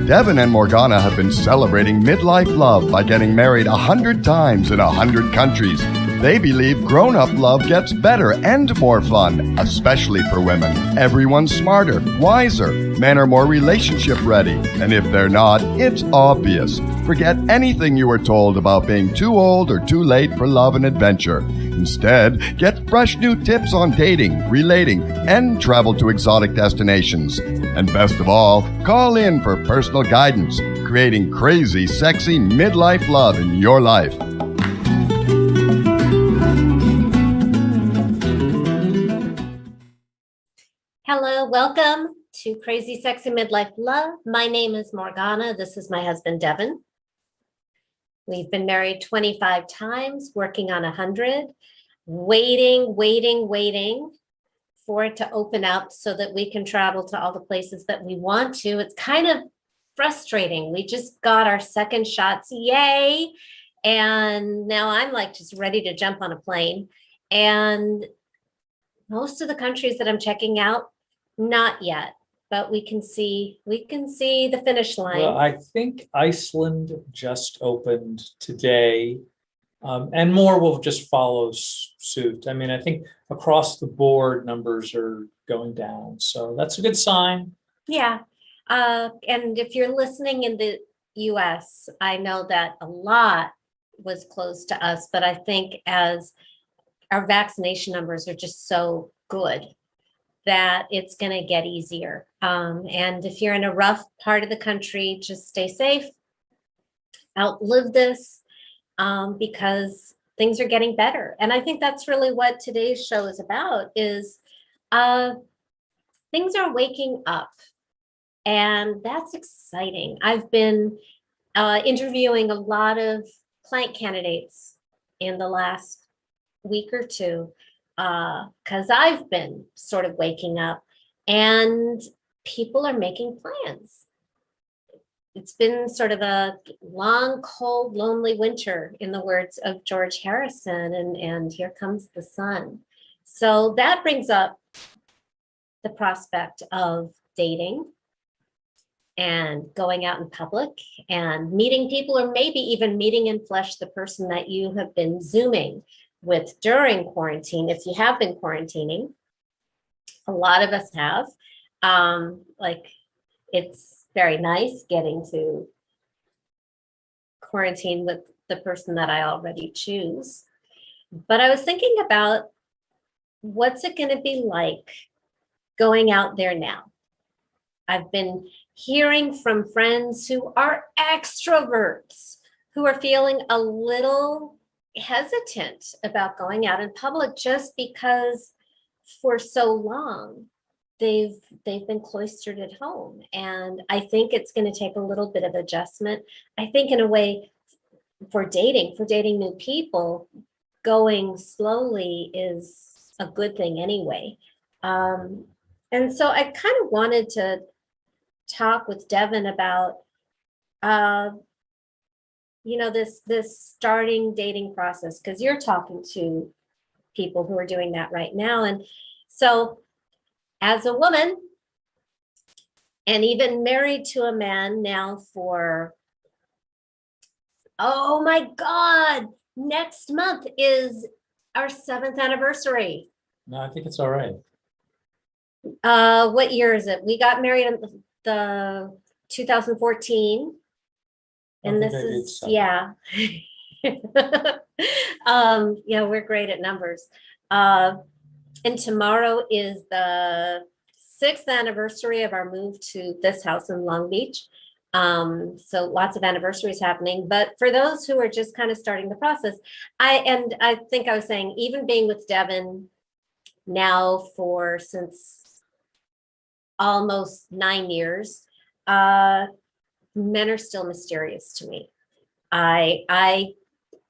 Devin and Morgana have been celebrating midlife love by getting married 100 times in 100 countries. They believe grown-up love gets better and more fun, especially for women. Everyone's smarter, wiser. Men are more relationship ready. And if they're not, it's obvious. Forget anything you were told about being too old or too late for love and adventure. Instead, get fresh new tips on dating, relating, and travel to exotic destinations. And best of all, call in for personal guidance, creating crazy, sexy midlife love in your life. Hello, welcome to Crazy Sexy Midlife Love. My name is Morgana. This is my husband, Devin. We've been married 25 times, working on 100, waiting for it to open up so that we can travel to all the places that we want to. It's kind of frustrating. We just got our second shots, yay. And now I'm like just ready to jump on a plane. And most of the countries that I'm checking out, not yet, but we can see the finish line. Well, I think Iceland just opened today, and more will just follow suit. I mean, I think across the board numbers are going down, so that's a good sign. Yeah, and if you're listening in the US, I know that a lot was closed to us, but I think as our vaccination numbers are just so good that it's going to get easier. And if you're in a rough part of the country, just stay safe, outlive this, because things are getting better. And I think that's really what today's show is about, is things are waking up. And that's exciting. I've been interviewing a lot of client candidates in the last week or two, because I've been sort of waking up and people are making plans. It's been sort of a long, cold, lonely winter, in the words of George Harrison, and here comes the sun. So that brings up the prospect of dating and going out in public and meeting people, or maybe even meeting in flesh the person that you have been Zooming with during quarantine. If you have been quarantining, a lot of us have, like, it's very nice getting to quarantine with the person that I already choose. But I was thinking about, what's it going to be like going out there now? I've been hearing from friends who are extroverts, who are feeling a little hesitant about going out in public, just because for so long they've been cloistered at home. And I think it's going to take a little bit of adjustment. I think in a way, for dating new people, going slowly is a good thing anyway. And so I kind of wanted to talk with Devin about this starting dating process, because you're talking to people who are doing that right now. And so as a woman, and even married to a man now for, oh my God, next month is our 7th anniversary. No, I think it's all right. What year is it? We got married in the 2014. And this is, yeah. We're great at numbers. And tomorrow is the 6th anniversary of our move to this house in Long Beach. So lots of anniversaries happening. But for those who are just kind of starting the process, I think I was saying, even being with Devin now since almost 9 years, men are still mysterious to me. I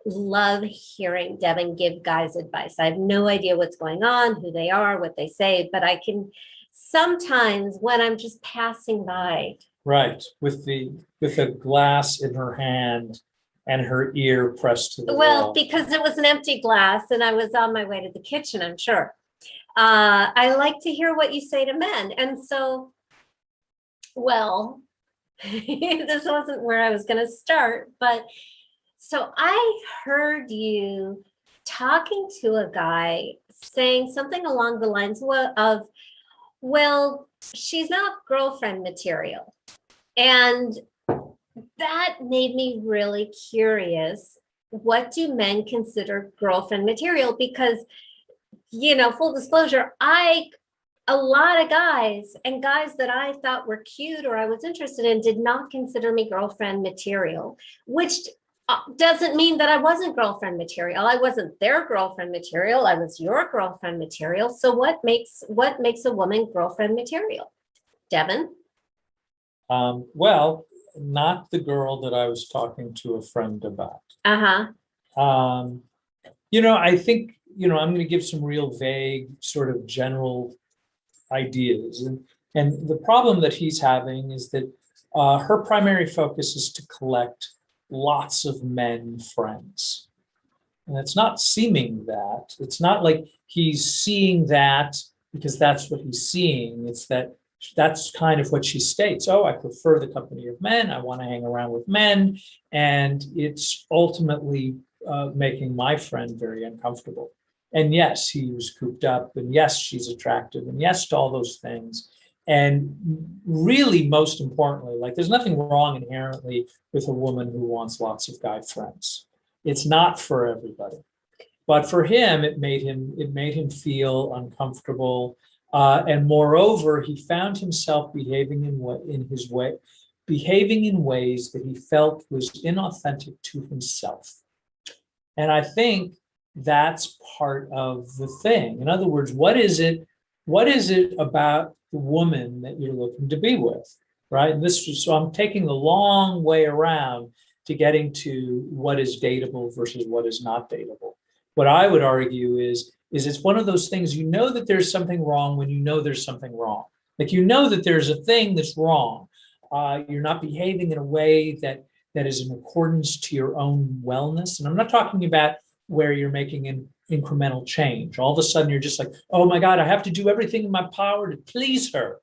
love hearing Devin give guys advice. I have no idea what's going on, who they are, what they say, but I can sometimes, when I'm just passing by. Right, with a glass in her hand and her ear pressed to the wall. Because it was an empty glass and I was on my way to the kitchen, I'm sure. I like to hear what you say to men. And so, well, this wasn't where I was going to start, but so I heard you talking to a guy saying something along the lines of, well, she's not girlfriend material. And that made me really curious. What do men consider girlfriend material? Because, full disclosure, a lot of guys and guys that I thought were cute or I was interested in did not consider me girlfriend material, which doesn't mean that I wasn't girlfriend material. I wasn't their girlfriend material. I was your girlfriend material. So what makes a woman girlfriend material? Devin? Well, not the girl that I was talking to a friend about. Uh-huh. I think, I'm going to give some real vague sort of general ideas. And the problem that he's having is that her primary focus is to collect lots of men friends. And it's not seeming that. It's not like he's seeing that because that's what he's seeing. It's that's kind of what she states. Oh, I prefer the company of men. I want to hang around with men. And it's ultimately making my friend very uncomfortable. And yes, he was cooped up. And yes, she's attractive. And yes, to all those things. And really, most importantly, like there's nothing wrong inherently with a woman who wants lots of guy friends. It's not for everybody. But for him, it made him feel uncomfortable. And moreover, he found himself behaving in ways that he felt was inauthentic to himself. And I think that's part of the thing. In other words, what is it about the woman that you're looking to be with, right? And so I'm taking the long way around to getting to what is dateable versus what is not dateable. What I would argue is it's one of those things, that there's something wrong when there's something wrong. Like, that there's a thing that's wrong. You're not behaving in a way that is in accordance to your own wellness. And I'm not talking about where you're making an incremental change. All of a sudden, you're just like, oh my God, I have to do everything in my power to please her.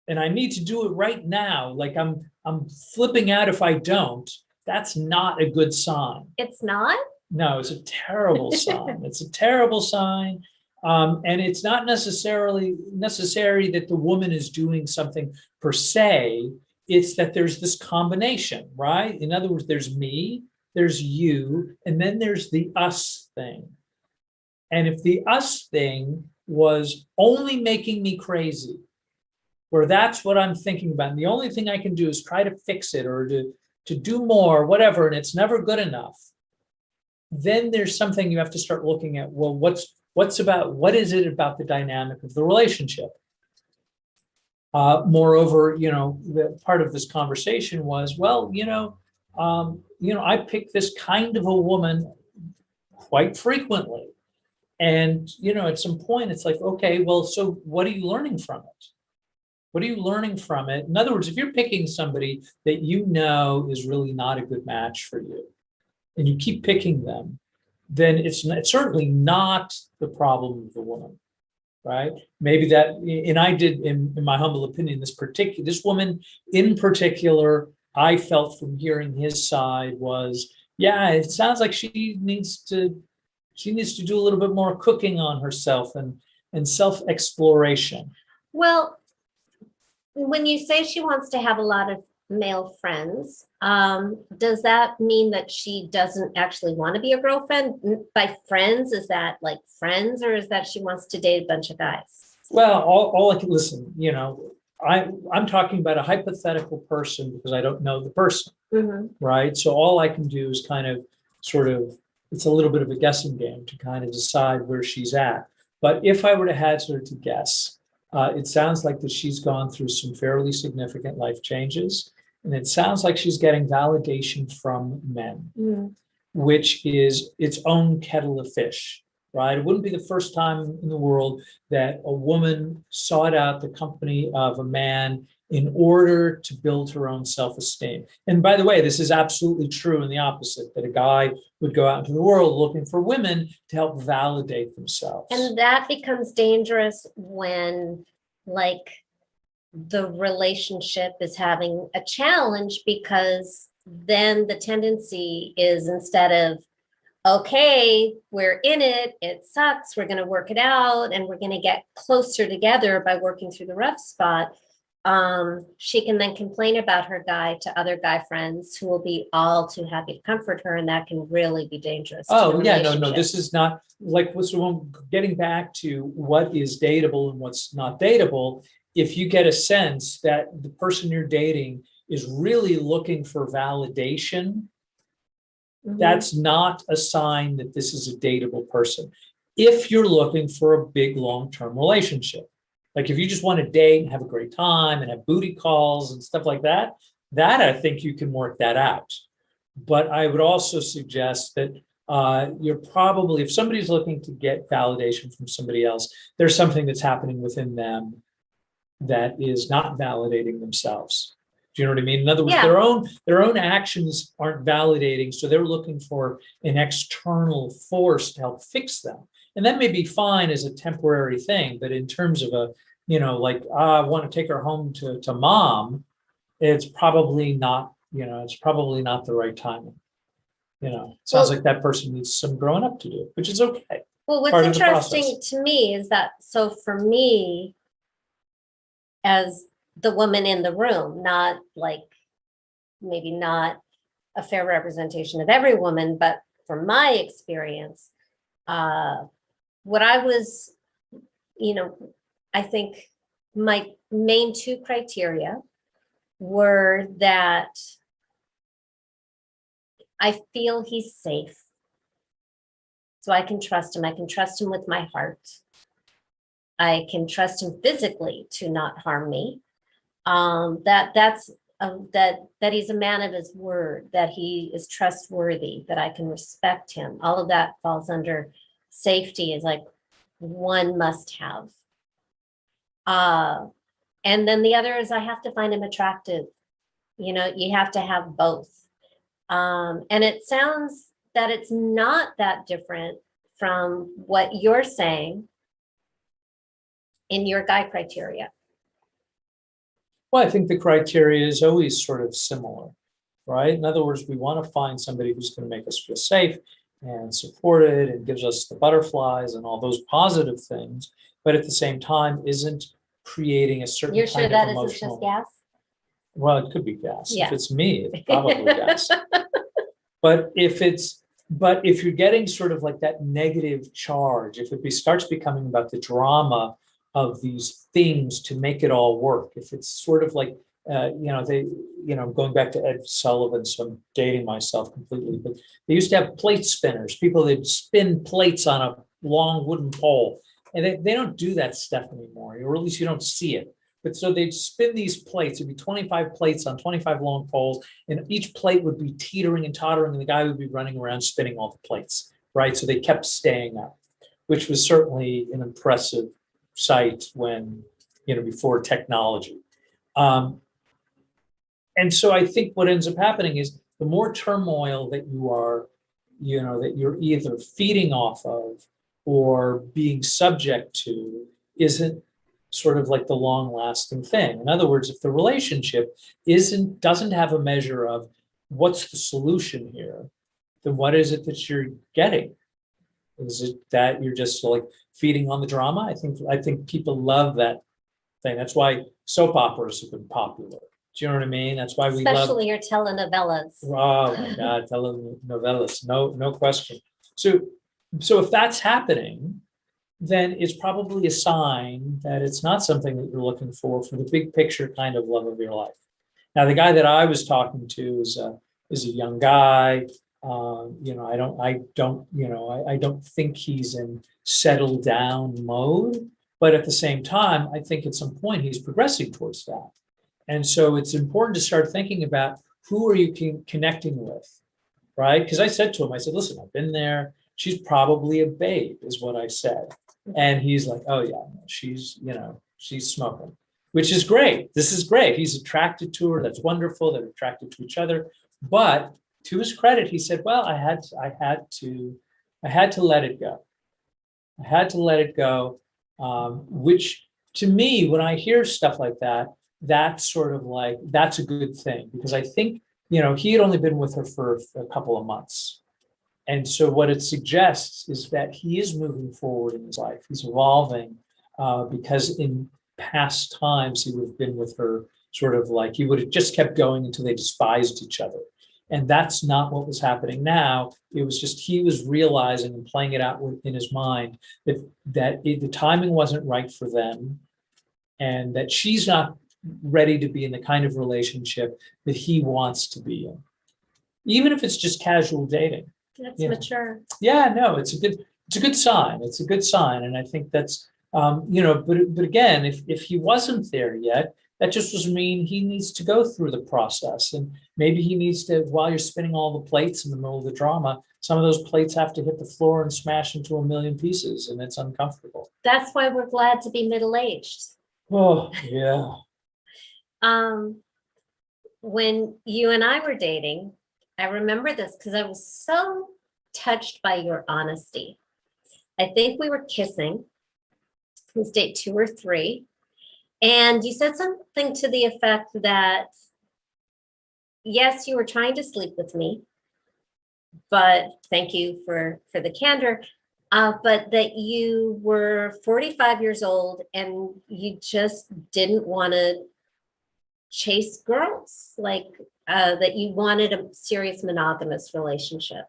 And I need to do it right now. Like I'm flipping out if I don't. That's not a good sign. It's not? No, it's a terrible sign. It's a terrible sign. And it's not necessary that the woman is doing something per se. It's that there's this combination, right? In other words, there's me, there's you, and then there's the us thing. And if the us thing was only making me crazy, where that's what I'm thinking about, and the only thing I can do is try to fix it or to do more, whatever, and it's never good enough, then there's something you have to start looking at. Well, what is it about the dynamic of the relationship? Moreover, the part of this conversation was, well, I pick this kind of a woman quite frequently. And, at some point it's like, okay, well, so what are you learning from it? What are you learning from it? In other words, if you're picking somebody that is really not a good match for you, and you keep picking them, then it's certainly not the problem of the woman, right? Maybe that, and I did, in my humble opinion, this woman in particular, I felt from hearing his side was, yeah, it sounds like she needs to do a little bit more cooking on herself and self-exploration. Well, when you say she wants to have a lot of male friends, does that mean that she doesn't actually want to be a girlfriend? By friends, is that like friends, or is that she wants to date a bunch of guys? Well, all I can listen, I'm talking about a hypothetical person because I don't know the person, right? So all I can do is kind of it's a little bit of a guessing game to kind of decide where she's at. But if I were to hazard to guess, it sounds like that she's gone through some fairly significant life changes. And it sounds like she's getting validation from men, which is its own kettle of fish, right? It wouldn't be the first time in the world that a woman sought out the company of a man in order to build her own self-esteem. And by the way, this is absolutely true in the opposite, that a guy would go out into the world looking for women to help validate themselves. And that becomes dangerous when, like, the relationship is having a challenge, because then the tendency is, instead of, okay, we're in it, it sucks, we're going to work it out, and we're going to get closer together by working through the rough spot, she can then complain about her guy to other guy friends who will be all too happy to comfort her, and that can really be dangerous. Oh, yeah, no, this is not like, so getting back to what is dateable and what's not dateable. If you get a sense that the person you're dating is really looking for validation, that's not a sign that this is a dateable person. If you're looking for a big long-term relationship, like if you just want to date and have a great time and have booty calls and stuff like that, I think you can work that out. But I would also suggest that you're probably, if somebody's looking to get validation from somebody else, there's something that's happening within them that is not validating themselves. Do you know what I mean? In other words, their own actions aren't validating, so they're looking for an external force to help fix them. And that may be fine as a temporary thing, but in terms of a, like, I want to take her home to mom, it's probably not, it's probably not the right timing. Sounds like that person needs some growing up to do, which is okay. Well, what's interesting to me is that, so for me, as the woman in the room, not like, maybe not a fair representation of every woman, but from my experience, what I was, I think my main two criteria were that I feel he's safe, so I can trust him. I can trust him with my heart. I can trust him physically to not harm me. That he's a man of his word, that he is trustworthy, that I can respect him. All of that falls under safety, is like one must have. And then the other is I have to find him attractive. You have to have both. And it sounds that it's not that different from what you're saying in your guy criteria. Well, I think the criteria is always sort of similar, right? In other words, we want to find somebody who's going to make us feel safe and supported and gives us the butterflies and all those positive things, but at the same time isn't creating a certain You're kind sure that of isn't emotional. Just gas? Well, it could be gas. Yeah. If it's me, it's probably gas. But if you're getting sort of like that negative charge, if it starts becoming about the drama of these things to make it all work, if it's sort of like, going back to Ed Sullivan, so I'm dating myself completely, but they used to have plate spinners, people that spin plates on a long wooden pole, and they don't do that stuff anymore, or at least you don't see it. But so they'd spin these plates, it'd be 25 plates on 25 long poles, and each plate would be teetering and tottering, and the guy would be running around spinning all the plates, right? So they kept staying up, which was certainly an impressive sight when, before technology. And so I think what ends up happening is the more turmoil that you are, that you're either feeding off of or being subject to, isn't sort of like the long-lasting thing. In other words, if the relationship doesn't have a measure of what's the solution here, then what is it that you're getting? Is it that you're just like feeding on the drama? I think people love that thing. That's why soap operas have been popular. Do you know what I mean? That's why we love, especially your telenovelas. Oh my God, telenovelas, no question. So if that's happening, then it's probably a sign that it's not something that you're looking for the big picture kind of love of your life. Now, the guy that I was talking to is a young guy. I don't think he's in settle down mode, but at the same time, I think at some point he's progressing towards that. And so it's important to start thinking about who are you connecting with, right? Because I said to him, listen, I've been there. She's probably a babe, is what I said. And he's like, oh yeah, she's smoking, which is great. This is great. He's attracted to her. That's wonderful. They're attracted to each other. But to his credit, he said, well, I had to let it go. I had to let it go, which to me, when I hear stuff like that, that's sort of like, that's a good thing, because I think, you know, he had only been with her for a couple of months. And so what it suggests is that he is moving forward in his life. He's evolving, because in past times he would have been with her sort of like, he would have just kept going until they despised each other. And that's not what was happening now. It was just, he was realizing and playing it out in his mind that the timing wasn't right for them, and that she's not ready to be in the kind of relationship that he wants to be in, even if it's just casual dating. That's Yeah. mature. Yeah, no, it's a good sign. It's a good sign. And I think that's, you know, but again, if he wasn't there yet, that just doesn't mean he needs to go through the process. And maybe he needs to, while you're spinning all the plates in the middle of the drama, some of those plates have to hit the floor and smash into a million pieces, and it's uncomfortable. That's why we're glad to be middle-aged. Oh, yeah. When you and I were dating, I remember this because I was so touched by your honesty. I think we were kissing. It was date 2 or 3. And you said something to the effect that, yes, you were trying to sleep with me, but thank you for the candor. But that you were 45 years old and you just didn't want to chase girls, like that you wanted a serious monogamous relationship.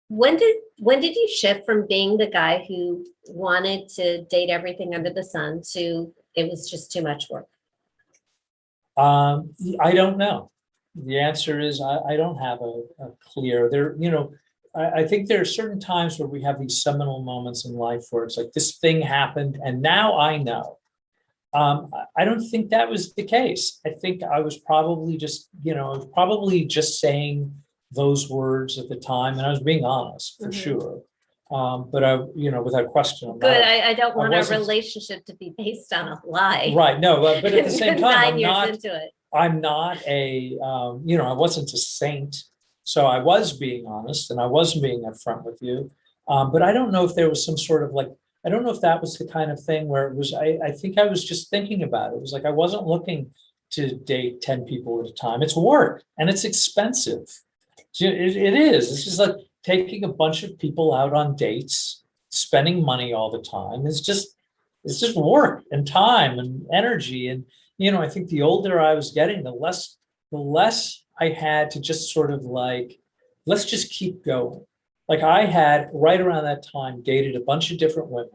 When did you shift from being the guy who wanted to date everything under the sun to it was just too much work? I don't know. The answer is I don't have a clear there, you know, I think there are certain times where we have these seminal moments in life where it's like this thing happened and now I know. I don't think that was the case. I think I was probably just, you know, I was probably just saying those words at the time, and I was being honest for sure. But I, you know, without question. Good. I don't want our relationship to be based on a lie. Right. No, but at the same time, 9 years into it. I'm not a, you know, I wasn't a saint. So I was being honest and I was being upfront with you. But I don't know if there was some sort of like, I don't know if that was the kind of thing where it was, I think I was just thinking about it. It was like, I wasn't looking to date 10 people at a time. It's work and it's expensive. It is. It's just like taking a bunch of people out on dates, spending money all the time. It's just work and time and energy. And, you know, I think the older I was getting, the less I had to just sort of like, let's just keep going. Like I had right around that time dated a bunch of different women.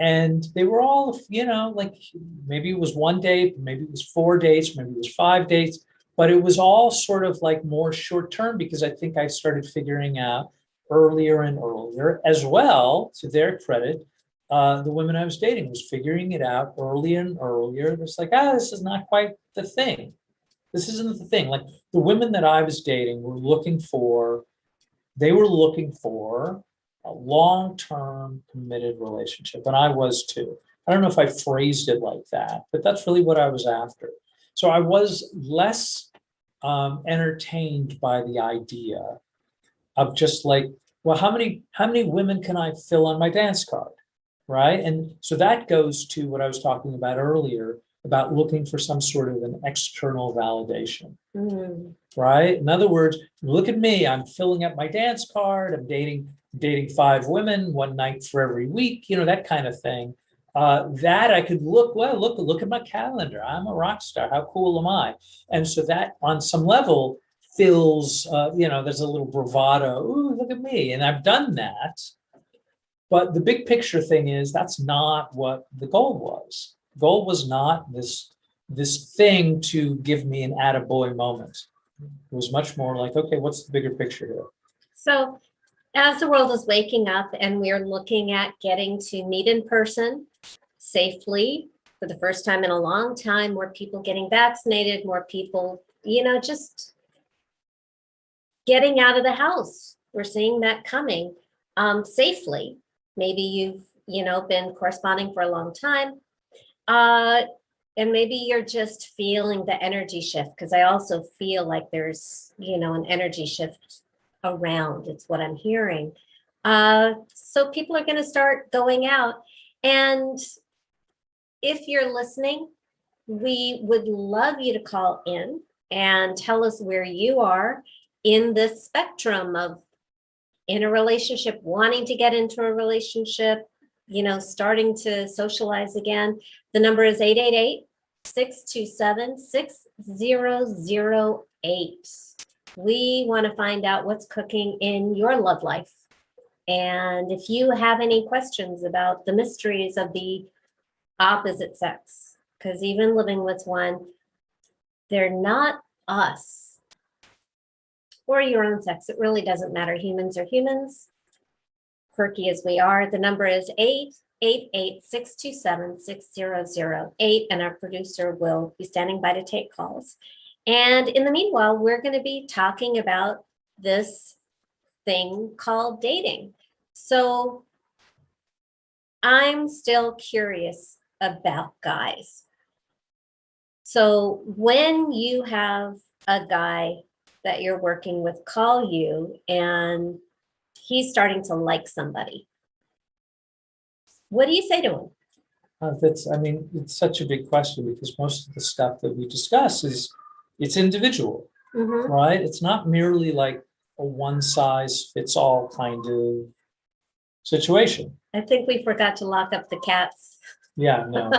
And they were all, you know, like maybe it was 1 date, maybe it was 4 dates, maybe it was 5 dates, but it was all sort of like more short term because I think I started figuring out earlier and earlier as well, to their credit, the women I was dating was figuring it out earlier and earlier. It's like, this is not quite the thing. This isn't the thing. Like the women that I was dating were looking for a long-term committed relationship. And I was too. I don't know if I phrased it like that, but that's really what I was after. So I was less entertained by the idea of just like, well, how many women can I fill on my dance card? Right. And so that goes to what I was talking about earlier about looking for some sort of an external validation. Right. In other words, look at me, I'm filling up my dance card, I'm dating 5 women, 1 night for every week, you know, that kind of thing. That I could look at my calendar. I'm a rock star. How cool am I? And so that on some level feels, you know, there's a little bravado. Ooh, look at me. And I've done that. But the big picture thing is that's not what the goal was. The goal was not this thing to give me an attaboy moment. It was much more like, okay, what's the bigger picture here? So as the world is waking up and we're looking at getting to meet in person safely for the first time in a long time, more people getting vaccinated, more people, you know, just getting out of the house. We're seeing that coming safely. Maybe you've, you know, been corresponding for a long time. And maybe you're just feeling the energy shift, because I also feel like there's, you know, an energy shift around. It's what I'm hearing. So people are going to start going out. And if you're listening we would love you to call in and tell us where you are in this spectrum of in a relationship, wanting to get into a relationship, starting to socialize again. The number is 888-627-6008. We want to find out what's cooking in your love life. And if you have any questions about the mysteries of the opposite sex, because even living with one, they're not us or your own sex. It really doesn't matter. Humans are humans, quirky as we are. The number is 888-627-6008, and our producer will be standing by to take calls. And in the meanwhile, we're going to be talking about this thing called dating. So I'm still curious about guys. So when you have a guy that you're working with call you and he's starting to like somebody, what do you say to him? It's such a big question, because most of the stuff that we discuss it's individual, right? It's not merely like a one size fits all kind of situation. I think we forgot to lock up the cats. Yeah, no.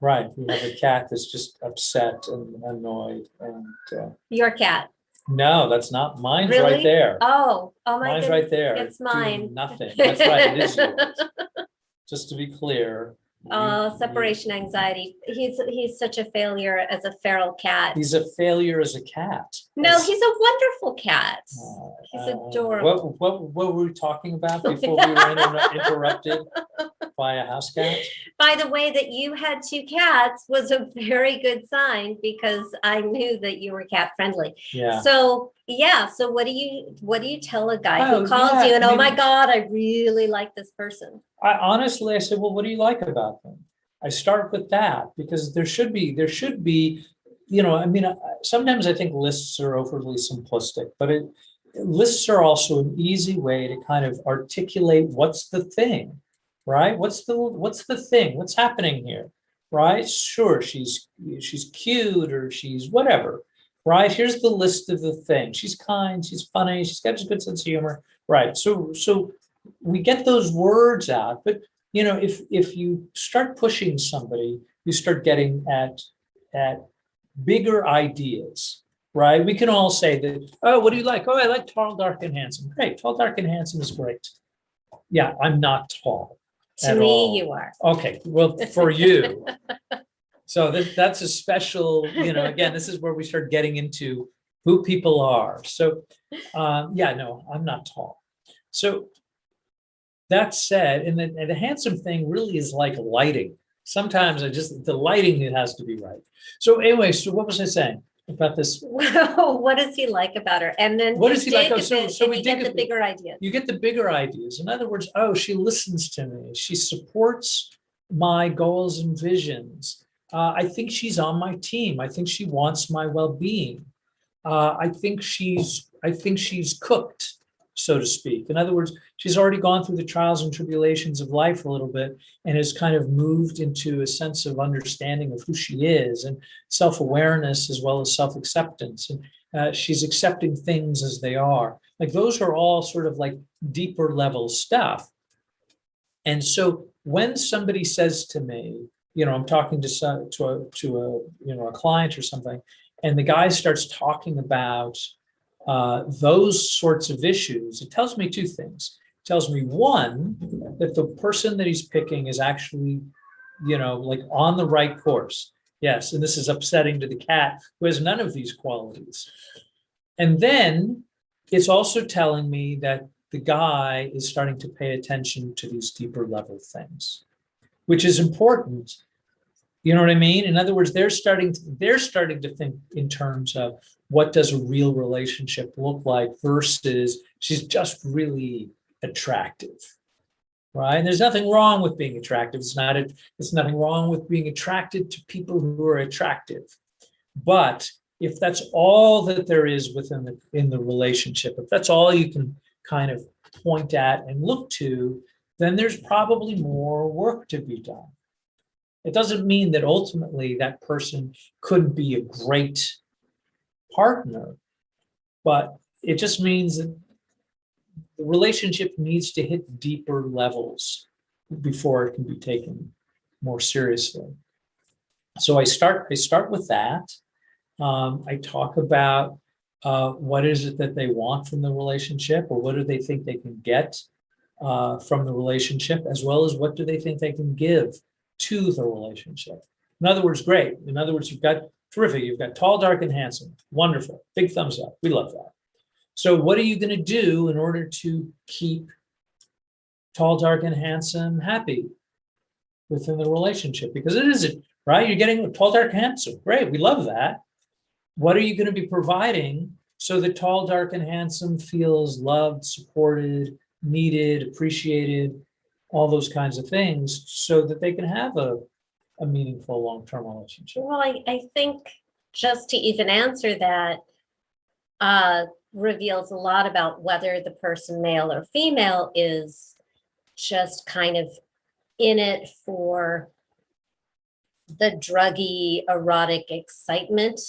Right. We have a cat that's just upset and annoyed. And Your cat. no, that's not mine's Really? right there. Oh my Mine's goodness. right there. It's doing mine. Nothing. That's right. It is yours. Just to be clear. Separation anxiety. He's such a failure as a feral cat. He's a failure as a cat. No, he's a wonderful cat. He's adorable. What were we talking about before we were interrupted by a house cat? By the way, that you had two cats was a very good sign, because I knew that you were cat friendly. Yeah. So what do you tell a guy who calls you and oh my God, I really like this person? I said, well, what do you like about them? I start with that, because there should be, sometimes I think lists are overly simplistic, but lists are also an easy way to kind of articulate what's the thing, right? What's the thing? What's happening here, right? Sure, she's cute or she's whatever, right? Here's the list of the thing. She's kind, she's funny, she's got a good sense of humor, right? So we get those words out, but if you start pushing somebody, you start getting at bigger ideas, right? We can all say that, oh, what do you like? Oh, I like tall, dark, and handsome. Great, tall, dark, and handsome is great. Yeah, I'm not tall. To me, you are. Okay, well, for you. So that's a special, again, this is where we start getting into who people are. So, no, I'm not tall. So that said, and the handsome thing really is like lighting. Sometimes the lighting, it has to be right. So anyway, so what was I saying about this? Well, what does he like about her? And then what does he like? So we get the bigger ideas. You get the bigger ideas. In other words, oh, she listens to me. She supports my goals and visions. I think she's on my team. I think she wants my well-being. I think she's cooked, so to speak. In other words, she's already gone through the trials and tribulations of life a little bit and has kind of moved into a sense of understanding of who she is and self-awareness as well as self-acceptance. And she's accepting things as they are. Like those are all sort of like deeper level stuff. And so when somebody says to me, I'm talking to a client or something, and the guy starts talking about those sorts of issues, it tells me two things. It tells me, one, that the person that he's picking is actually, like on the right course. Yes, and this is upsetting to the cat who has none of these qualities. And then it's also telling me that the guy is starting to pay attention to these deeper level things, which is important. You know what I mean? In other words, they're starting to think in terms of what does a real relationship look like versus she's just really attractive, right? And there's nothing wrong with being attractive. It's nothing wrong with being attracted to people who are attractive. But if that's all that there is in the relationship, if that's all you can kind of point at and look to, then there's probably more work to be done. It doesn't mean that ultimately that person couldn't be a great partner, but it just means that the relationship needs to hit deeper levels before it can be taken more seriously. So I start with that. I talk about what is it that they want from the relationship, or what do they think they can get from the relationship, as well as what do they think they can give to the relationship. In other words, great. In other words, you've got terrific. You've got tall, dark, and handsome. Wonderful. Big thumbs up. We love that. So what are you going to do in order to keep tall, dark, and handsome happy within the relationship? Because it isn't, right? You're getting tall, dark, handsome. Great. We love that. What are you going to be providing so that tall, dark, and handsome feels loved, supported, needed, appreciated, all those kinds of things, so that they can have a meaningful long-term relationship? Well, I think just to even answer that reveals a lot about whether the person, male or female, is just kind of in it for the druggy, erotic excitement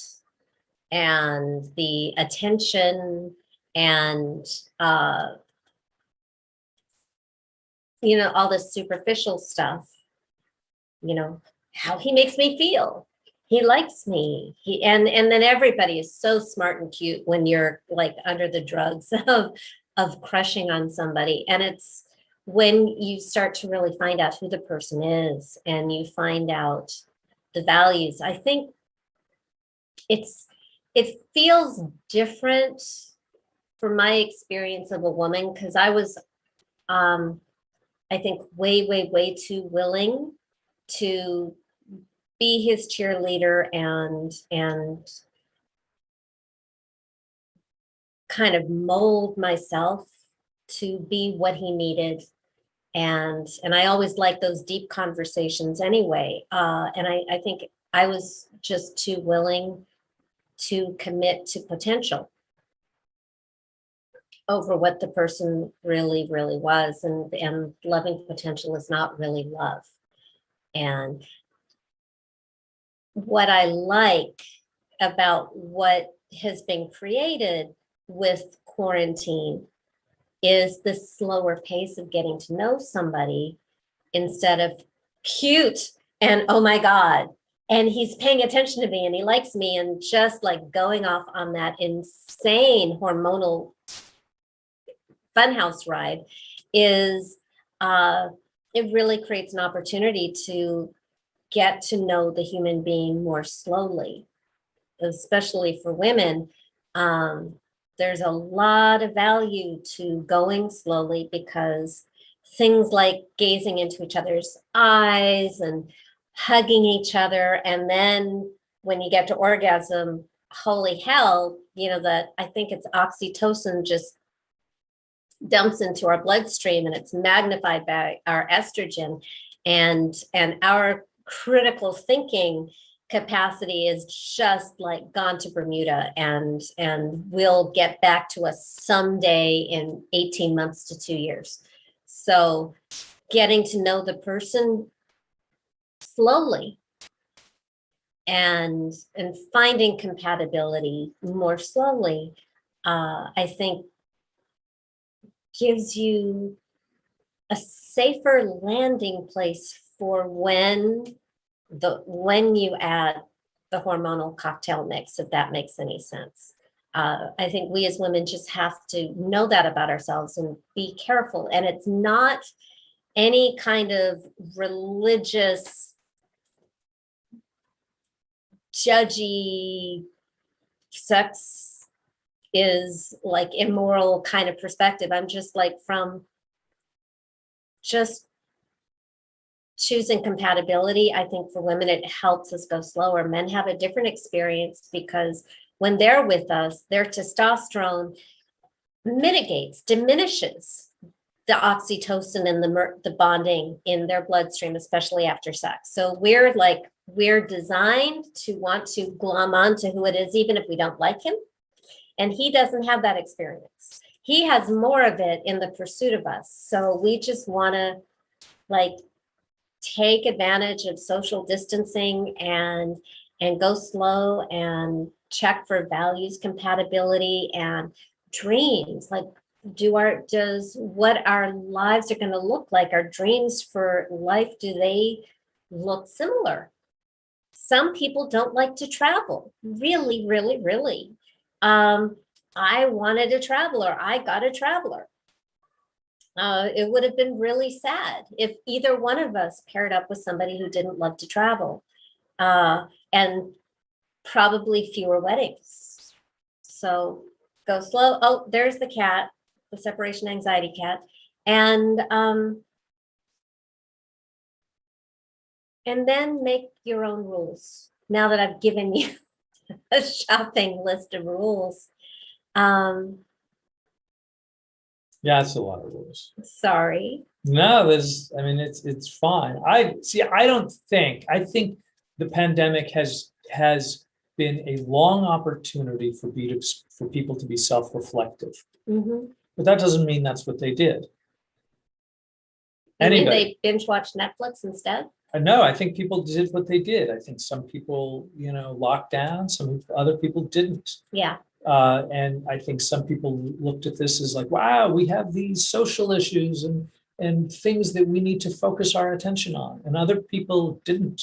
and the attention and all this superficial stuff, how he makes me feel. He likes me. And then everybody is so smart and cute when you're like under the drugs of crushing on somebody. And it's when you start to really find out who the person is and you find out the values. I think it feels different from my experience of a woman, because I was I think way too willing to be his cheerleader and kind of mold myself to be what he needed. And I always liked those deep conversations anyway. And I think I was just too willing to commit to potential over what the person really was. And loving potential is not really love. And what I like about what has been created with quarantine is the slower pace of getting to know somebody, instead of cute and oh my God, and he's paying attention to me and he likes me, and just like going off on that insane hormonal funhouse ride is it really creates an opportunity to get to know the human being more slowly, especially for women. There's a lot of value to going slowly, because things like gazing into each other's eyes and hugging each other, and then when you get to orgasm, holy hell, that I think it's oxytocin just dumps into our bloodstream, and it's magnified by our estrogen, and our critical thinking capacity is just like gone to Bermuda, and will get back to us someday in 18 months to 2 years. So getting to know the person slowly and finding compatibility more slowly, I think gives you a safer landing place for when you add the hormonal cocktail mix, if that makes any sense. I think we as women just have to know that about ourselves and be careful. And it's not any kind of religious, judgy, sex is like immoral kind of perspective. I'm just like, from just choosing compatibility, I think for women, it helps us go slower. Men have a different experience, because when they're with us, their testosterone diminishes the oxytocin and the bonding in their bloodstream, especially after sex. So we're designed to want to glom onto who it is, even if we don't like him. And he doesn't have that experience. He has more of it in the pursuit of us. So we just want to take advantage of social distancing and go slow and check for values compatibility and dreams. Like, what our lives are going to look like, our dreams for life, do they look similar? Some people don't like to travel, really, really, really. I wanted a traveler. I got a traveler. It would have been really sad if either one of us paired up with somebody who didn't love to travel, and probably fewer weddings. So go slow. Oh, there's the cat, the separation anxiety cat. And then make your own rules. Now that I've given you a shopping list of rules. Yeah, it's a lot of rules. Sorry. No, I mean, it's fine. I think the pandemic has been a long opportunity for people to be self-reflective. Mm-hmm. But that doesn't mean that's what they did. You mean they binge watched Netflix instead? No, I think people did what they did. I think some people, locked down, some other people didn't. Yeah. And I think some people looked at this as like, wow, we have these social issues and things that we need to focus our attention on. And other people didn't.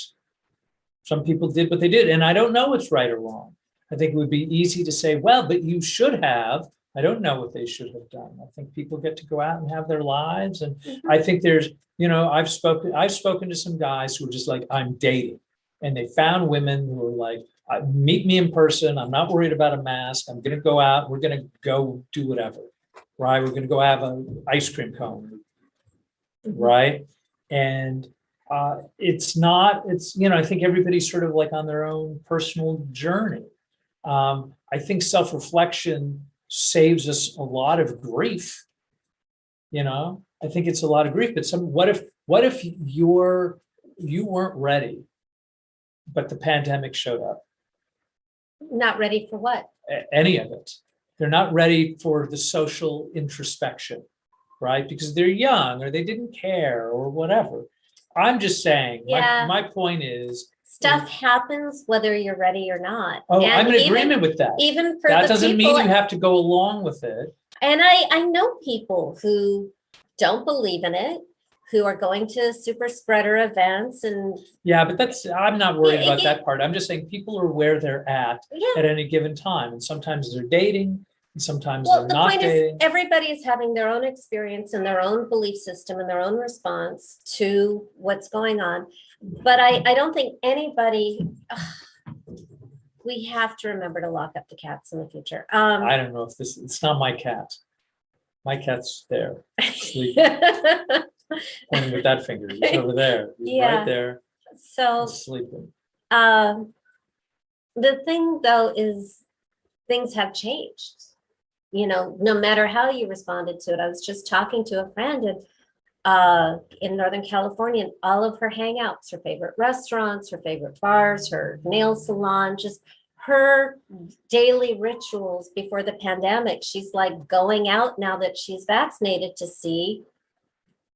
Some people did what they did. And I don't know what's right or wrong. I think it would be easy to say, well, but you should have. I don't know what they should have done. I think people get to go out and have their lives. And I think there's, I've spoken to some guys who are just like, I'm dating. And they found women who are like, meet me in person. I'm not worried about a mask. I'm going to go out. We're going to go do whatever, right? We're going to go have an ice cream cone, right? And I think everybody's sort of like on their own personal journey. I think self-reflection saves us a lot of grief. I think it's a lot of grief, but what if you weren't ready, but the pandemic showed up? Not ready for what? Any of it. They're not ready for the social introspection, right? Because they're young or they didn't care or whatever. I'm just saying, my point is, stuff happens whether you're ready or not. Oh, and I'm in agreement with that. Even for that doesn't mean you have to go along with it. And I know people who don't believe in it, who are going to super spreader events and but I'm not worried about that part. I'm just saying people are where they're at any given time. And sometimes they're dating and sometimes they're not dating. The point is everybody is having their own experience and their own belief system and their own response to what's going on. But I don't think anybody, we have to remember to lock up the cats in the future. I don't know if it's not my cat. My cat's there, sleeping. Pointing with that finger. He's over there. He's right there. So sleeping. The thing though is things have changed. No matter how you responded to it. I was just talking to a friend in Northern California, and all of her hangouts, her favorite restaurants, her favorite bars, her nail salon, just her daily rituals before the pandemic. She's like going out now that she's vaccinated to see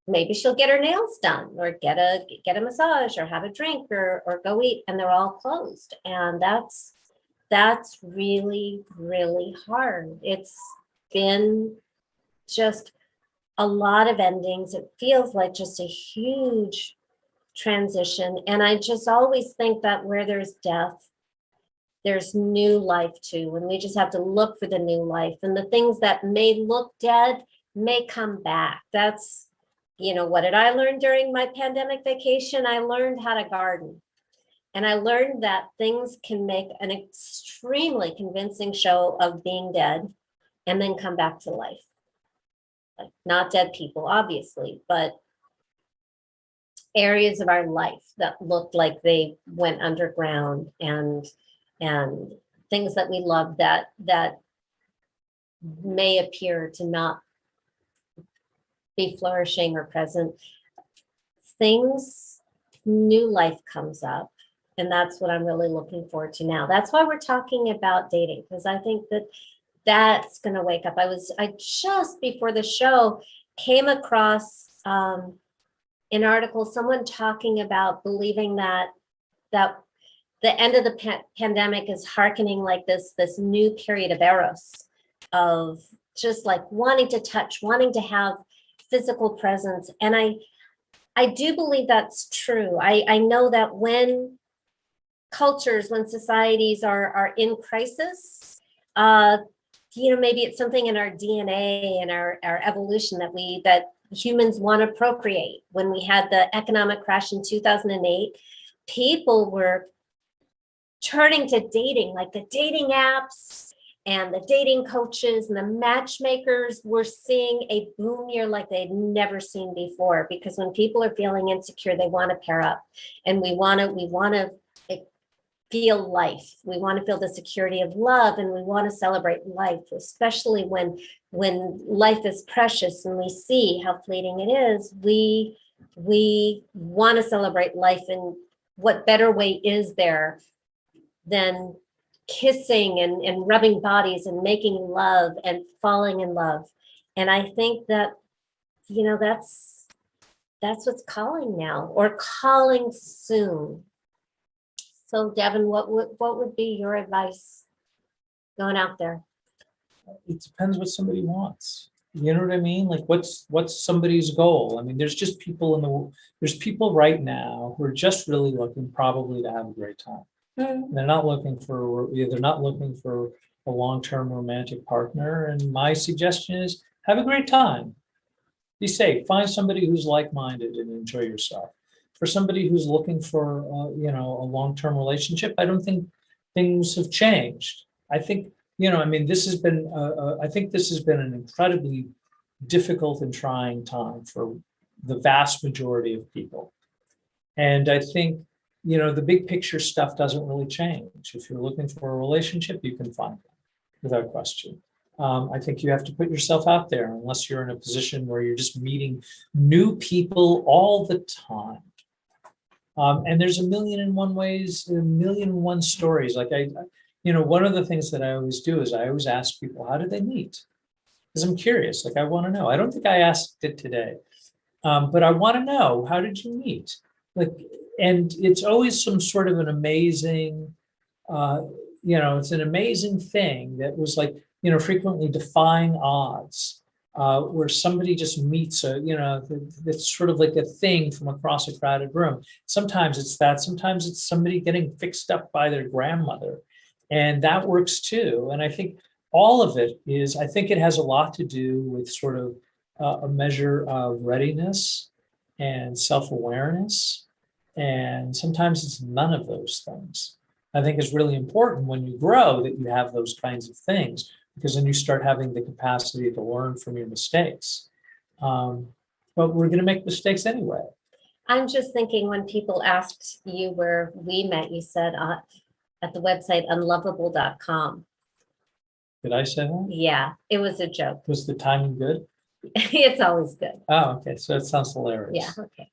maybe she'll get her nails done or get a massage or have a drink or go eat, and they're all closed. And that's really, really hard. It's been just a lot of endings. It feels like just a huge transition. And I just always think that where there's death, there's new life too. And we just have to look for the new life. And the things that may look dead may come back. That's, what did I learn during my pandemic vacation? I learned how to garden. And I learned that things can make an extremely convincing show of being dead and then come back to life. Like, not dead people, obviously, but areas of our life that looked like they went underground and things that we love that may appear to not be flourishing or present. New life comes up. And that's what I'm really looking forward to now. That's why we're talking about dating, because I think that's going to wake up. I just before the show came across an article, someone talking about believing that the end of the pandemic is hearkening like this new period of eros, of just like wanting to touch, wanting to have physical presence. And I do believe that's true. I know that when cultures, when societies are in crisis, maybe it's something in our DNA and our evolution that humans want to procreate. When we had the economic crash in 2008, people were turning to dating, like the dating apps and the dating coaches and the matchmakers were seeing a boom year like they'd never seen before. Because when people are feeling insecure, they want to pair up, and we want to feel life. We want to feel the security of love, and we want to celebrate life, especially when life is precious and we see how fleeting it is. We want to celebrate life, and what better way is there than kissing and rubbing bodies and making love and falling in love. And I think that, that's what's calling now, or calling soon. So Devin, what would be your advice going out there? It depends what somebody wants. You know what I mean? Like what's somebody's goal? I mean, there's people right now who are just really looking probably to have a great time. Mm-hmm. They're not looking for a long-term romantic partner. And my suggestion is have a great time. Be safe. Find somebody who's like-minded and enjoy yourself. For somebody who's looking for a long-term relationship, I don't think things have changed. I think this has been an incredibly difficult and trying time for the vast majority of people. And I think the big picture stuff doesn't really change. If you're looking for a relationship, you can find one without question. I think you have to put yourself out there, unless you're in a position where you're just meeting new people all the time. And there's a million and one stories. Like one of the things that I always do is I always ask people, how did they meet? Because I'm curious, like I want to know. I don't think I asked it today, but I want to know, how did you meet? And it's always some sort of an amazing, it's an amazing thing that was frequently defying odds, where somebody just meets it's sort of like a thing from across a crowded room. Sometimes it's that, sometimes it's somebody getting fixed up by their grandmother, and that works too. And I think all of it it has a lot to do with sort of a measure of readiness and self-awareness. And sometimes it's none of those things. I think it's really important when you grow that you have those kinds of things, because then you start having the capacity to learn from your mistakes. But we're going to make mistakes anyway. I'm just thinking, when people asked you where we met, you said at the website unlovable.com. Did I say that? Yeah, it was a joke. Was the timing good? It's always good. Oh, okay. So it sounds hilarious. Yeah, okay.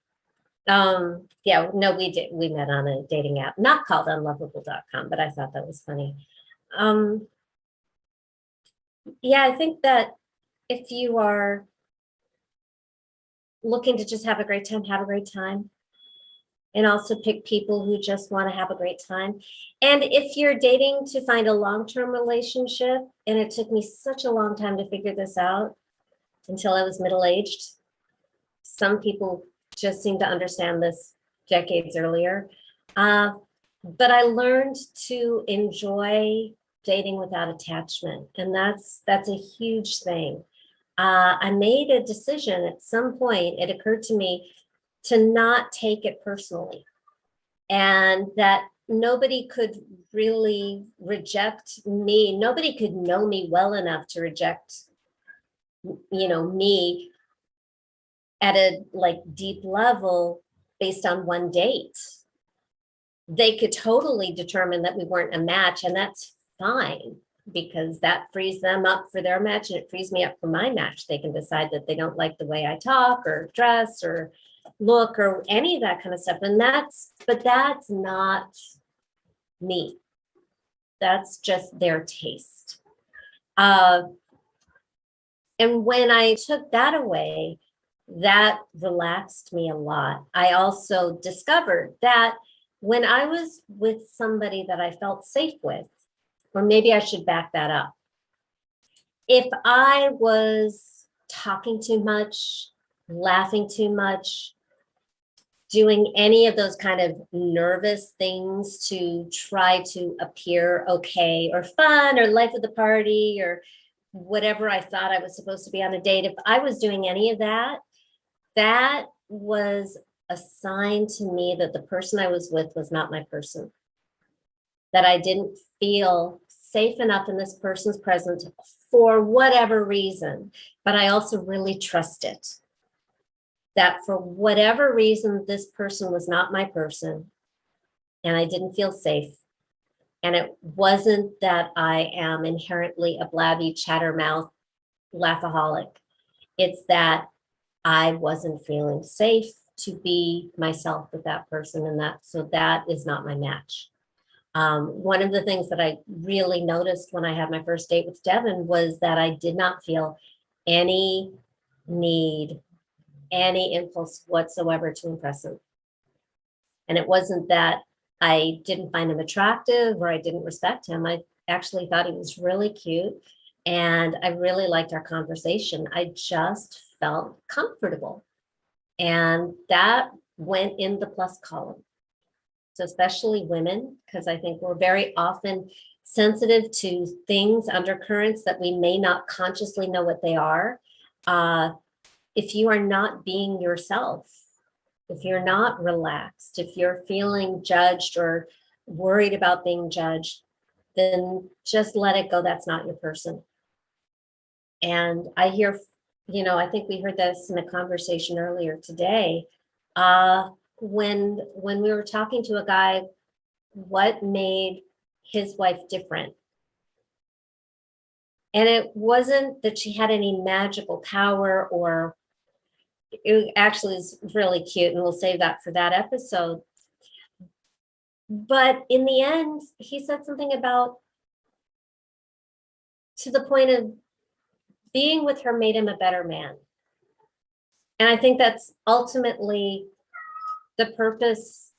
No, we met on a dating app, not called unlovable.com, but I thought that was funny. I think that if you are looking to just have a great time, have a great time. And also pick people who just want to have a great time. And if you're dating to find a long-term relationship, and it took me such a long time to figure this out until I was middle-aged. Some people just seem to understand this decades earlier. But I learned to enjoy dating without attachment. And that's a huge thing. I made a decision at some point, it occurred to me, to not take it personally, and that nobody could really reject me. Nobody could know me well enough to reject, me at a deep level based on one date. They could totally determine that we weren't a match, and that's fine, because that frees them up for their match and it frees me up for my match. They can decide that they don't like the way I talk or dress or look or any of that kind of stuff. But that's not me. That's just their taste. And when I took that away, that relaxed me a lot. I also discovered that when I was with somebody that I felt safe with, or maybe I should back that up. If I was talking too much, laughing too much, doing any of those kind of nervous things to try to appear okay or fun or life of the party or whatever I thought I was supposed to be on a date, if I was doing any of that, that was a sign to me that the person I was with was not my person, that I didn't feel safe enough in this person's presence for whatever reason, but I also really trust it. That for whatever reason, this person was not my person and I didn't feel safe. And it wasn't that I am inherently a blabby chattermouth laughaholic. It's that I wasn't feeling safe to be myself with that person, and that is not my match. One of the things that I really noticed when I had my first date with Devin was that I did not feel any need, any impulse whatsoever to impress him. And it wasn't that I didn't find him attractive or I didn't respect him. I actually thought he was really cute and I really liked our conversation. I just felt comfortable. And that went in the plus column. So especially women, because I think we're very often sensitive to things, undercurrents that we may not consciously know what they are. If you are not being yourself, if you're not relaxed, if you're feeling judged or worried about being judged, then just let it go. That's not your person. And I hear, I think we heard this in a conversation earlier today. When we were talking to a guy, what made his wife different? And it wasn't that she had any magical power, or it actually is really cute, and we'll save that for that episode. But in the end, he said something about, to the point of being with her made him a better man. And I think that's ultimately the purpose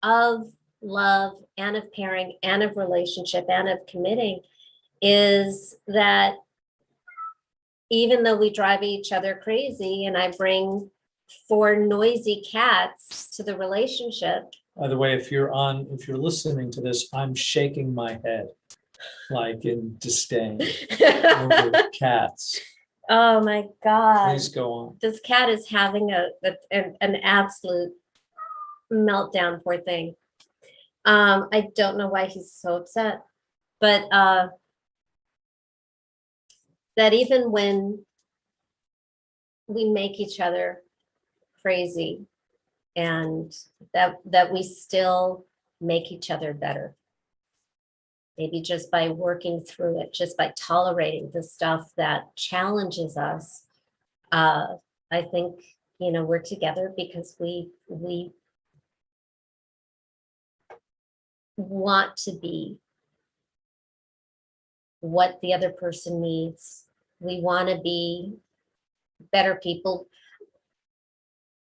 of love and of pairing and of relationship and of committing, is that even though we drive each other crazy and I bring 4 noisy cats to the relationship. By the way, if you're listening to this, I'm shaking my head like in disdain over cats. Oh my God. Please go on. This cat is having an absolute meltdown, poor thing. I don't know why he's so upset, but that even when we make each other crazy, and that we still make each other better. Maybe just by working through it, just by tolerating the stuff that challenges us. I think, we're together because we want to be what the other person needs. We want to be better people.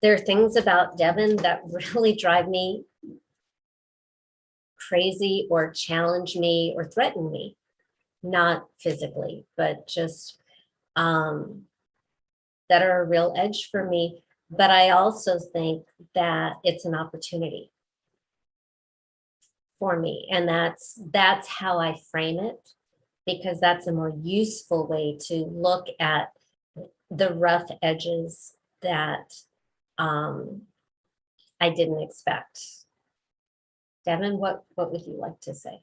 There are things about Devin that really drive me crazy or challenge me or threaten me, not physically, but just that are a real edge for me. But I also think that it's an opportunity for me. And that's how I frame it, because that's a more useful way to look at the rough edges that I didn't expect. Devin, what would you like to say?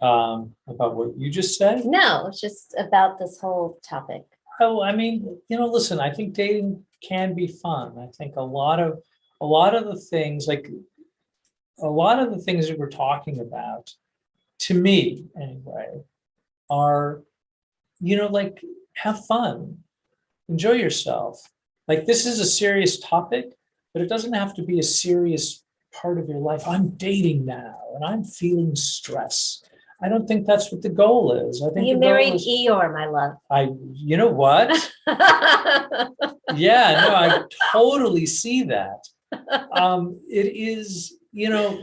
About what you just said? No, it's just about this whole topic. Oh, I mean, listen, I think dating can be fun. I think a lot of the things, that we're talking about, to me anyway, are, like, have fun, enjoy yourself. Like, this is a serious topic, but it doesn't have to be a serious part of your life. I'm dating now and I'm feeling stress. I don't think that's what the goal is. I think You the goal married is, Eeyore, my love. you know what? Yeah, no, I totally see that. It is,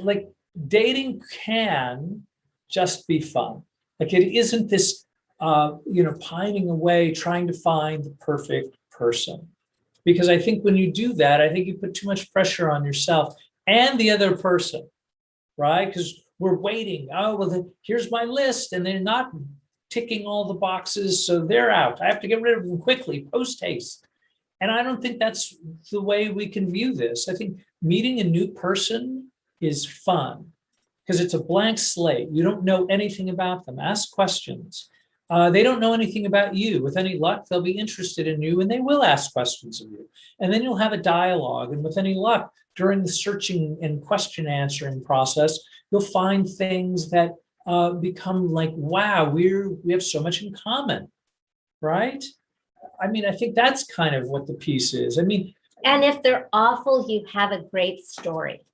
like dating can just be fun. Like it isn't this, pining away, trying to find the perfect person. Because I think when you do that, I think you put too much pressure on yourself and the other person, right? Because we're waiting. Oh, well, then here's my list, and they're not ticking all the boxes, so they're out. I have to get rid of them quickly, post haste. And I don't think that's the way we can view this. I think meeting a new person is fun because it's a blank slate. You don't know anything about them. Ask questions. They don't know anything about you. With any luck, they'll be interested in you and they will ask questions of you. And then you'll have a dialogue. And with any luck, during the searching and question answering process, you'll find things that become like, wow, we have so much in common, right? I mean, I think that's kind of what the piece is. I mean, And if they're awful, you have a great story.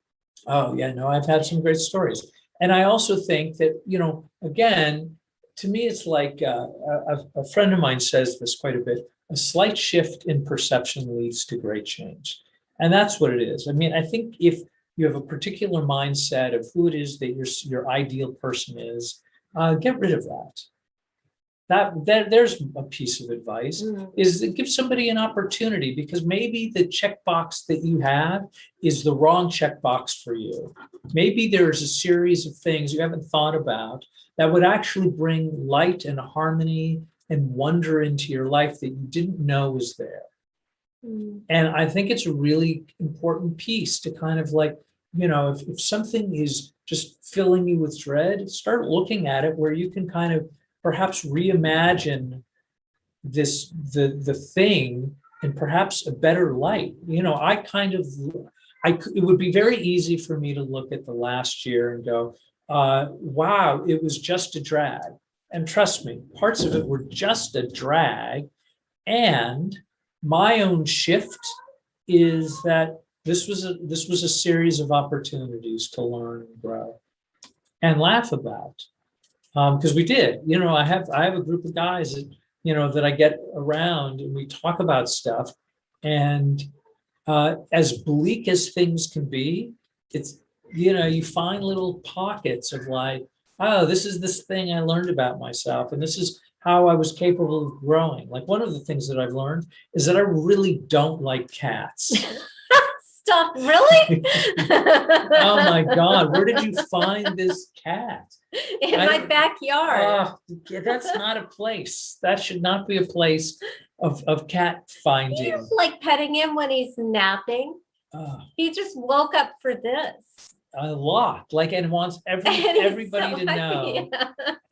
oh, yeah, no, I've had some great stories. And I also think that, again, to me, it's like a friend of mine says this quite a bit, a slight shift in perception leads to great change. And that's what it is. I mean, I think if you have a particular mindset of who it is that your ideal person is, get rid of that. There's a piece of advice is that give somebody an opportunity because maybe the checkbox that you have is the wrong checkbox for you. Maybe there's a series of things you haven't thought about that would actually bring light and harmony and wonder into your life that you didn't know was there. And I think it's a really important piece to kind of like, if something is just filling you with dread, start looking at it where you can kind of perhaps reimagine the thing in perhaps a better light. It would be very easy for me to look at the last year and go, wow, it was just a drag. And trust me, parts of it were just a drag. And my own shift is that this was a series of opportunities to learn and grow and laugh about. Because we did, I have a group of guys that, that I get around and we talk about stuff. And as bleak as things can be, it's, you find little pockets of like, oh, this is this thing I learned about myself. And this is how I was capable of growing. Like one of the things that I've learned is that I really don't like cats. Stop, really? Oh my God, where did you find this cat? In my backyard. That's not a place. That should not be a place of cat finding. You like petting him when he's napping. He just woke up for this. A lot, and wants everybody to know,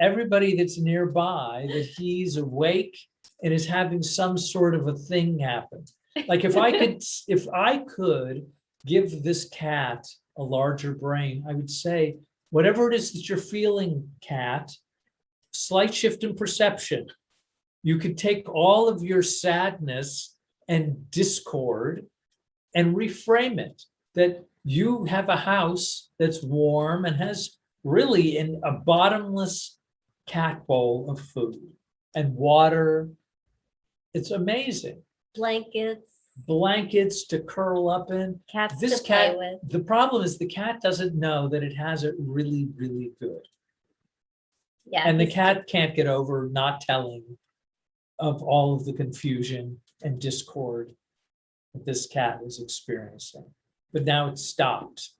everybody that's nearby, that he's awake and is having some sort of a thing happen. Like if I could give this cat a larger brain, I would say, whatever it is that you're feeling, cat, slight shift in perception. You could take all of your sadness and discord and reframe it that you have a house that's warm and has really a bottomless cat bowl of food and water. It's amazing. Blankets to curl up in. Cats this to cat, play with. The problem is the cat doesn't know that it has it really, really good. Yeah. And the cat can't get over not telling of all of the confusion and discord that this cat was experiencing. But now it's stopped.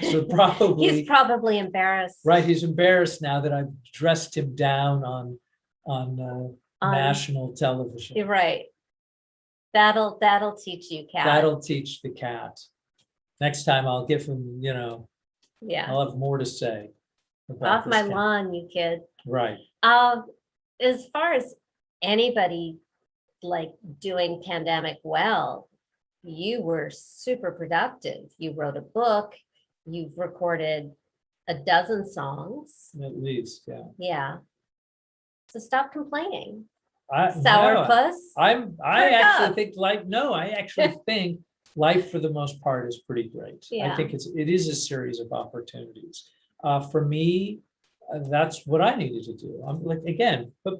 So probably he's probably embarrassed. Right, he's embarrassed now that I've dressed him down on national television. You're right. That'll teach you, cat. That'll teach the cat. Next time I'll give him, yeah, I'll have more to say. Off my lawn, you kid. Right. As far as anybody like doing pandemic well, you were super productive. You wrote a book, you've recorded a dozen songs. At least, yeah. Yeah. So stop complaining. Sourpuss. I actually think think life for the most part is pretty great. Yeah. I think it is a series of opportunities. For me, that's what I needed to do. I'm like, again, but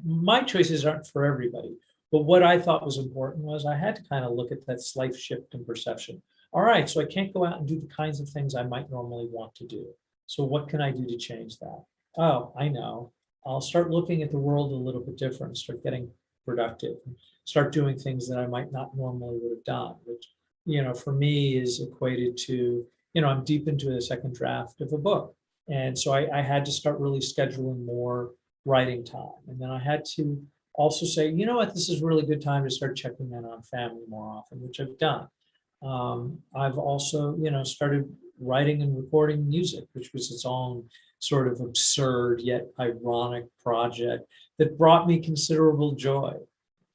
my choices aren't for everybody. But what I thought was important was I had to kind of look at that slight shift in perception. All right, so I can't go out and do the kinds of things I might normally want to do. So what can I do to change that? Oh, I know. I'll start looking at the world a little bit different, start getting productive, start doing things that I might not normally would have done, which, for me is equated to, I'm deep into the second draft of a book. And so I had to start really scheduling more writing time. And then I had to also say, you know what, this is a really good time to start checking in on family more often, which I've done. I've also, started writing and recording music, which was its own sort of absurd yet ironic project that brought me considerable joy,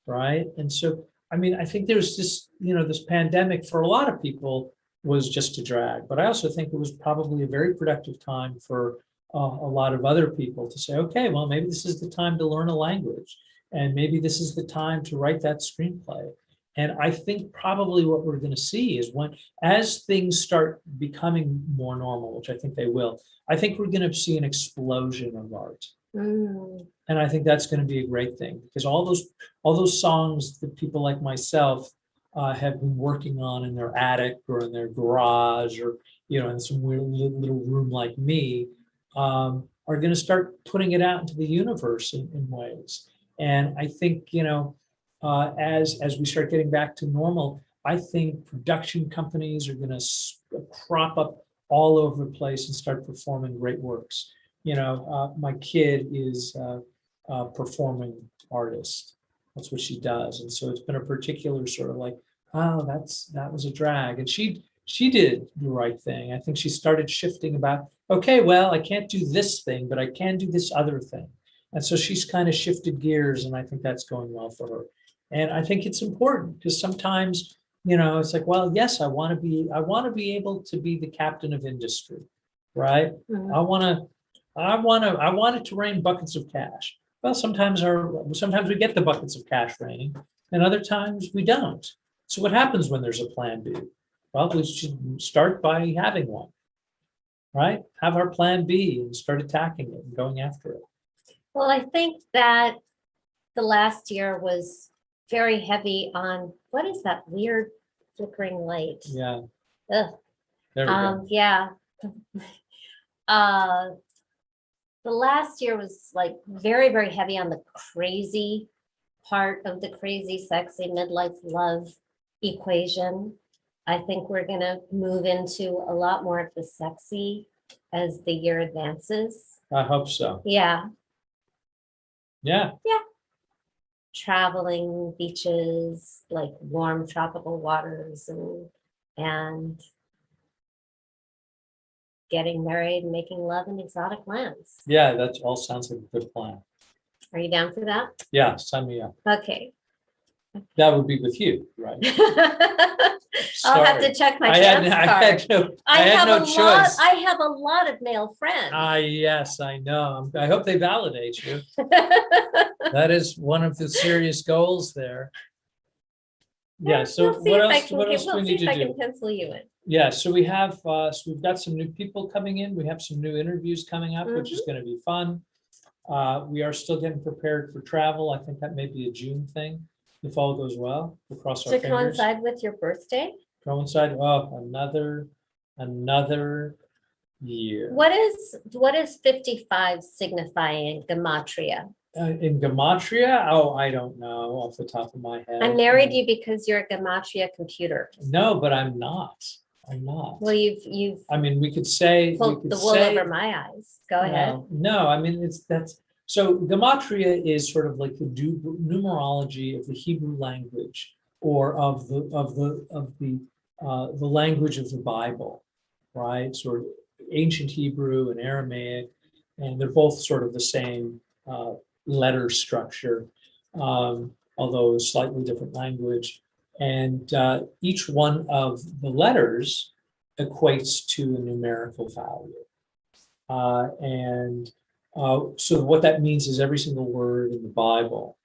right? And so, I think there's this, this pandemic for a lot of people was just a drag, but I also think it was probably a very productive time for a lot of other people to say, okay, well, maybe this is the time to learn a language, and maybe this is the time to write that screenplay. And I think probably what we're going to see is as things start becoming more normal, which I think they will, I think we're going to see an explosion of art. Mm. And I think that's going to be a great thing, because all those songs that people like myself have been working on in their attic or in their garage, or in some weird little room like me, are going to start putting it out into the universe in ways. And I think as we start getting back to normal, I think production companies are going to crop up all over the place and start performing great works. My kid is a performing artist. That's what she does. And so it's been a particular sort of like, oh, that was a drag. And she did the right thing. I think she started shifting about, okay, well, I can't do this thing, but I can do this other thing. And so she's kind of shifted gears, and I think that's going well for her. And I think it's important, because sometimes, it's like, well, yes, I want to be able to be the captain of industry, right? Mhm. I want it to rain buckets of cash. Well, sometimes we get the buckets of cash raining, and other times we don't. So what happens when there's a plan B? Well, we should start by having one, right? Have our plan B and start attacking it and going after it. Well, I think that the last year was very heavy on, what is that weird flickering light? Yeah. Ugh. There we go. Yeah. The last year was like very, very heavy on the crazy part of the crazy, sexy midlife love equation. I think we're going to move into a lot more of the sexy as the year advances. I hope so. Yeah. Yeah. Traveling beaches, like warm tropical waters, and getting married and making love in exotic lands. Yeah, that all sounds like a good plan. Are you down for that? Yeah, sign me up. Okay. That would be with you, right? I'll have to check my chance card. I had no choice. I have a lot of male friends. Yes, I know. I hope they validate you. That is one of the serious goals there. Yeah. So what else do we need to do? I can pencil you in. Yeah. So we've got some new people coming in. We have some new interviews coming up, which is going to be fun. We are still getting prepared for travel. I think that may be a June thing, if all goes well. We'll cross our fingers. To coincide with your birthday? Coincide. Oh, another year. What is 55 signifying in gematria? In gematria? Oh, I don't know off the top of my head. I married you because you're a gematria computer. No, but I'm not. Well, you've. I mean, we could say pulled the wool over my eyes. Go ahead. No, I mean so gematria is sort of like the numerology of the Hebrew language, or of the language of the Bible, right? Sort of ancient Hebrew and Aramaic, and they're both sort of the same letter structure, although a slightly different language. And each one of the letters equates to a numerical value. So what that means is every single word in the Bible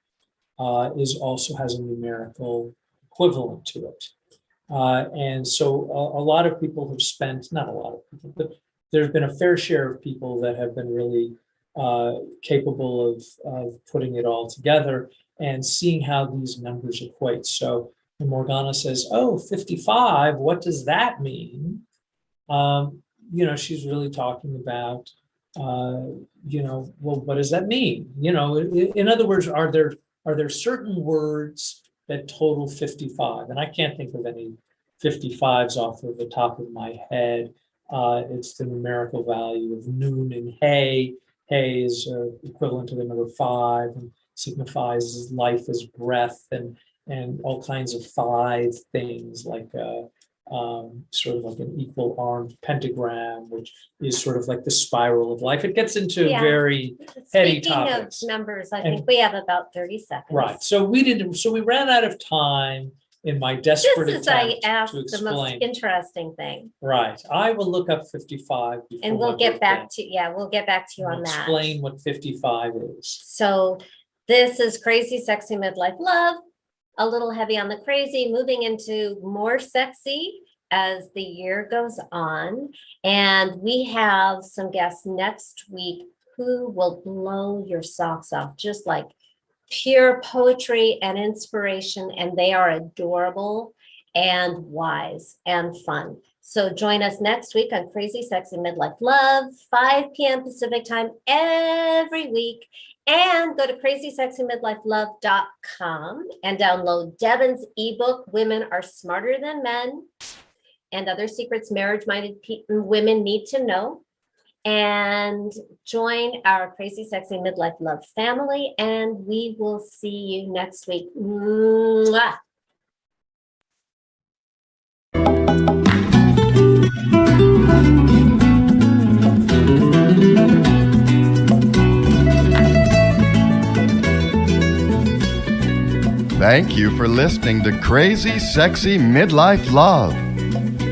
also has a numerical equivalent to it. And so a lot of people have spent, not a lot of people, but there's been a fair share of people that have been really capable of putting it all together and seeing how these numbers equate. So when Morgana says, oh, 55, what does that mean? She's really talking about, well, what does that mean? In other words, are there certain words that total 55? And I can't think of any 55s off of the top of my head. It's the numerical value of noon and hay. Hay is equivalent to the number 5 and signifies life as breath and all kinds of 5 things like sort of like an equal armed pentagram, which is sort of like the spiral of life. It gets into very heady topics. Speaking of numbers, I think we have about 30 seconds. Right. So we ran out of time in my desperate attempt I asked to explain. the most interesting thing. Right. I will look up 55 before and we'll get back to you on that. Explain what 55 is. So this is Crazy Sexy Midlife Love, a little heavy on the crazy, moving into more sexy as the year goes on. And we have some guests next week who will blow your socks off, just like pure poetry and inspiration, and they are adorable and wise and fun. So join us next week on Crazy Sexy Midlife Love, 5 p.m. Pacific time every week. And go to crazysexymidlifelove.com and download Devon's ebook, Women Are Smarter Than Men, and Other Secrets Marriage-Minded Women Need to Know. And join our Crazy Sexy Midlife Love family, and we will see you next week. Mwah. Thank you for listening to Crazy Sexy Midlife Love.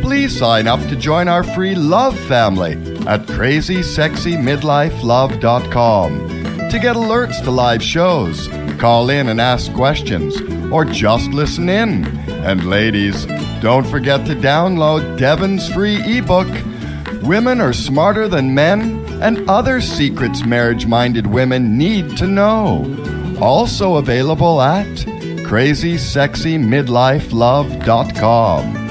Please sign up to join our free love family at crazysexymidlifelove.com to get alerts to live shows, call in and ask questions, or just listen in. And ladies, don't forget to download Devon's free ebook, Women Are Smarter Than Men and Other Secrets Marriage-Minded Women Need to Know. Also available at crazysexymidlifelove.com.